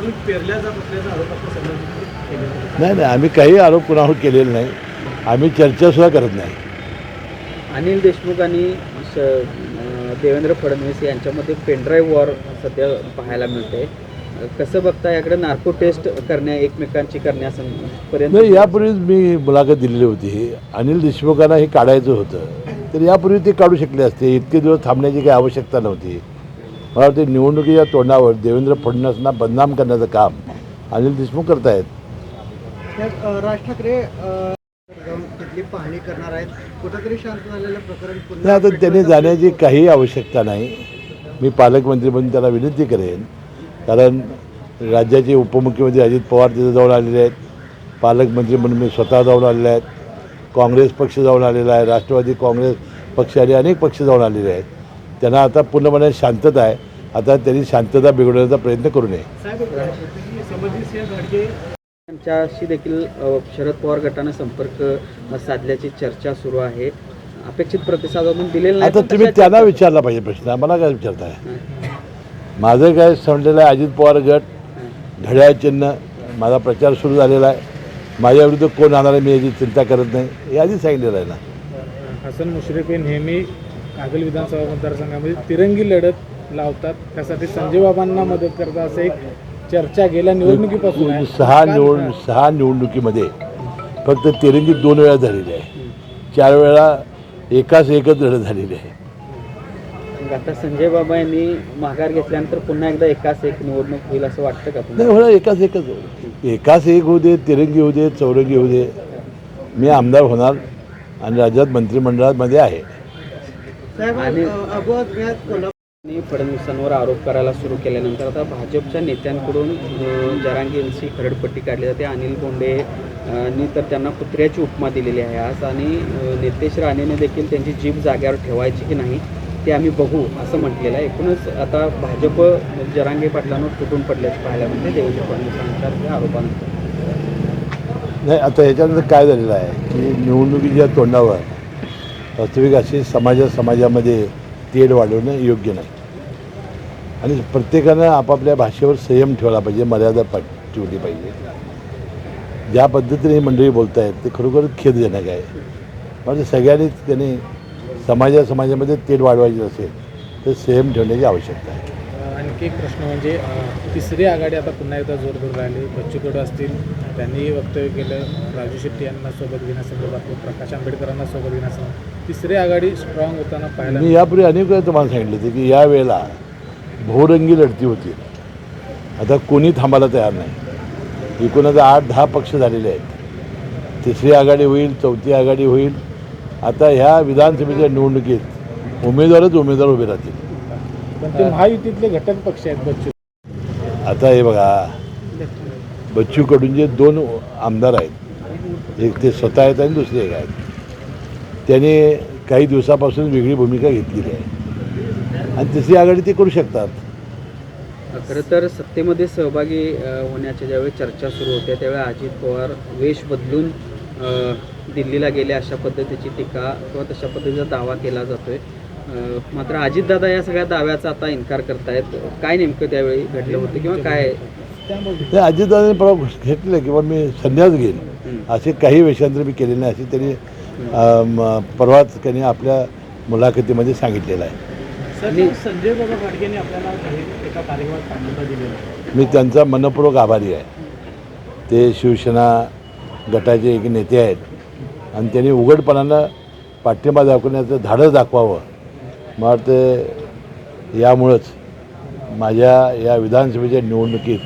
म्हणून पेरल्या जात असल्याचा आरोप आपण संबंधित केलेला आहे. नाही नाही, आम्ही काही आरोप कुणावर केलेले नाही. आम्ही चर्चासुद्धा करत नाही. अनिल देशमुख आणि देवेंद्र फडणवीस यांच्यामध्ये पेनड्राईव्ह वॉर सध्या पाहायला मिळते. कसं बघता याकडे? नार्को टेस्ट एकमेकांची करण्यापर्यंत नाही, यापूर्वीच मी मुलाखत दिलेली होती. अनिल देशमुखांना हे काढायचं होतं, तर यापूर्वी ते काढू शकले असते. इतके दिवस थांबण्याची काही आवश्यकता नव्हती. मला वाटते निवडणुकीच्या तोंडावर देवेंद्र फडणवीसांना बदनाम करण्याचं काम अनिल देशमुख करतायत. राज ठाकरे तिथली पाहणी करणार आहेत. कुठंतरी शांत झालेलं प्रकरण नाही, आता त्यांनी जाण्याची काही आवश्यकता नाही. मी पालकमंत्री म्हणून त्याला विनंती करेन, कारण राज्याचे उपमुख्यमंत्री अजित पवार तिथे जाऊन आलेले आहेत. पालकमंत्री म्हणून मी स्वतः जाऊन आलेले आहेत. काँग्रेस पक्ष जाऊन आलेला आहे. राष्ट्रवादी काँग्रेस पक्ष आणि अनेक पक्ष जाऊन आलेले आहेत. त्यांना आता पूर्णपणे शांतता आहे. आता त्यांनी शांतता बिघडवण्याचा प्रयत्न करू नये. त्यांच्याशी देखील शरद पवार गटानं संपर्क साधल्याची चर्चा सुरू आहे. अपेक्षित प्रतिसाद अजून दिलेला नाही. आता तुम्ही त्यांना विचारला पाहिजे प्रश्न, आम्हाला काय विचारताय? माझं काय समजलेलं आहे, अजित पवार गट, घड्याळ चिन्ह, माझा प्रचार सुरू झालेला आहे. माझ्याविरुद्ध कोण आणणार आहे मी याची चिंता करत नाही, हे आधीच सांगितलेलं आहे ना. हसन मुश्रीफ हे नेहमी कागल विधानसभा मतदारसंघामध्ये तिरंगी लढत लावतात. त्यासाठी संजय बाबांना मदत करतात असं एक चर्चा गेल्या निवडणुकीपासून आहे. सहा निवडणुकीमध्ये फक्त तिरंगी 2 वेळा झालेली आहे. 4 वेळा एकच लढत झालेली आहे. आता संजय बाबा यांनी माघार घेतल्यानंतर पुन्हा एकदा एकाच एक निवडणूक होईल असं वाटतं का नाही, हो, एकाच एक होऊ दे, तिरंगी होऊ दे, चौरंगी होऊ दे, मी आमदार होणार आणि राज्यात मंत्रिमंडळामध्ये आहे. आणि फडणवीसांवर आरोप करायला सुरू केल्यानंतर आता भाजपच्या नेत्यांकडून जरांगे यांची खरडपट्टी काढली जाते. अनिल बोंडेंनी तर त्यांना कुत्र्याची उपमा दिलेली आहे आज. आणि नितेश राणेने देखील त्यांची जीभ जाग्यावर ठेवायची की नाही ते आम्ही बघू असं म्हटलेलं आहे. एकूणच आता भाजप जरांगे पाटलांवर तुटून पडल्याचं पाहायला मिळते देवेंद्र फडणवीसांच्या आरोपानंतर. नाही, आता ह्याच्यानंतर काय झालेलं आहे की निवडणुकीच्या तोंडावर वास्तविक अशी समाजामध्ये तेढ वाढवणं योग्य नाही. आणि प्रत्येकानं आपापल्या भाषेवर संयम ठेवला पाहिजे, मर्यादा ठेवली पाहिजे. ज्या पद्धतीने ही मंडळी बोलत आहेत ते खरोखर खेदजनक आहे. म्हणजे सगळ्यांनीच त्यांनी समाजामध्ये तेढ वाढवायची असेल तर संयम ठेवण्याची आवश्यकता आहे. आणखी एक प्रश्न म्हणजे तिसरी आघाडी आता पुन्हा एकदा जोर धरून राहिली. बच्चू कडू असतील, त्यांनी वक्तव्य केलं राजू शेट्टी यांना सोबत घेण्यासंदर्भात, प्रकाश आंबेडकरांना सोबत घेण्यासंदर्भात तिसरी आघाडी स्ट्रॉंग होताना पाहायला. मी यापूर्वी अनेक वेळा तुम्हाला सांगितलं होतं की यावेळेला बहुरंगी लढती होती. आता कोणी थांबायला तयार नाही. एकूण आता 8-10 पक्ष झालेले आहेत. तिसरी आघाडी होईल, चौथी आघाडी होईल. आता ह्या विधानसभेच्या निवडणुकीत उमेदवार उभे राहतील. पण ते महायुतीतले घटक पक्ष आहेत बच्चू. आता हे बघा, बच्चू कडूंचे 2 आमदार आहेत. एक ते स्वतः आहेत आणि दुसरे एक आहेत. त्यांनी काही दिवसापासून वेगळी भूमिका घेतलेली आहे आणि तिसरी आघाडी ते करू शकतात. खरं तर सत्तेमध्ये सहभागी होण्याच्या ज्यावेळी चर्चा सुरू होत्या त्यावेळी अजित पवार वेश बदलून दिल्लीला गेले अशा पद्धतीची टीका किंवा तशा पद्धतीचा दावा केला जातोय. मात्र अजितदादा या सगळ्या दाव्याचा आता इन्कार करतायत. काय नेमकं त्यावेळी घडलं होतं किंवा काय? ते अजितदादांनी परवा घेतलं किंवा मी संन्यास घेईन असे काही वेषांतर मी केले नाही असे त्यांनी परवाच त्यांनी आपल्या मुलाखतीमध्ये सांगितलेलं आहे. संजय बाबा गाडगेंनी आपल्याला एका कार्यक्रमात पाठिंबा दिलेला. मी त्यांचा मनपूर्वक आभारी आहे. ते शिवसेना गटाचे एक नेते आहेत आणि त्यांनी उघडपणानं पाठिंबा दाखवण्याचं धाडस दाखवावं. मला वाटतं यामुळंच माझ्या या विधानसभेच्या निवडणुकीत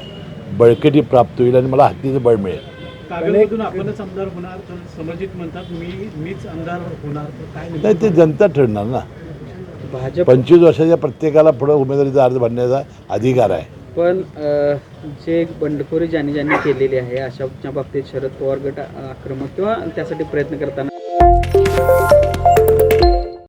बळकटी प्राप्त होईल आणि मला हत्तीचं बळ मिळेल. कागलमधून आपणच आमदार होणार तर समजित म्हणतात मीच आमदार होणार, तर काय नाही, ते जनता ठरणार ना. भाजप 25 वर्षाच्या प्रत्येकाला पुढं उमेदवारीचा अर्ज भरण्याचा अधिकार आहे. पण जे बंडखोरी ज्यांनी केलेली आहे अशाच्या बाबतीत शरद पवार गट आक्रमक किंवा त्यासाठी प्रयत्न करताना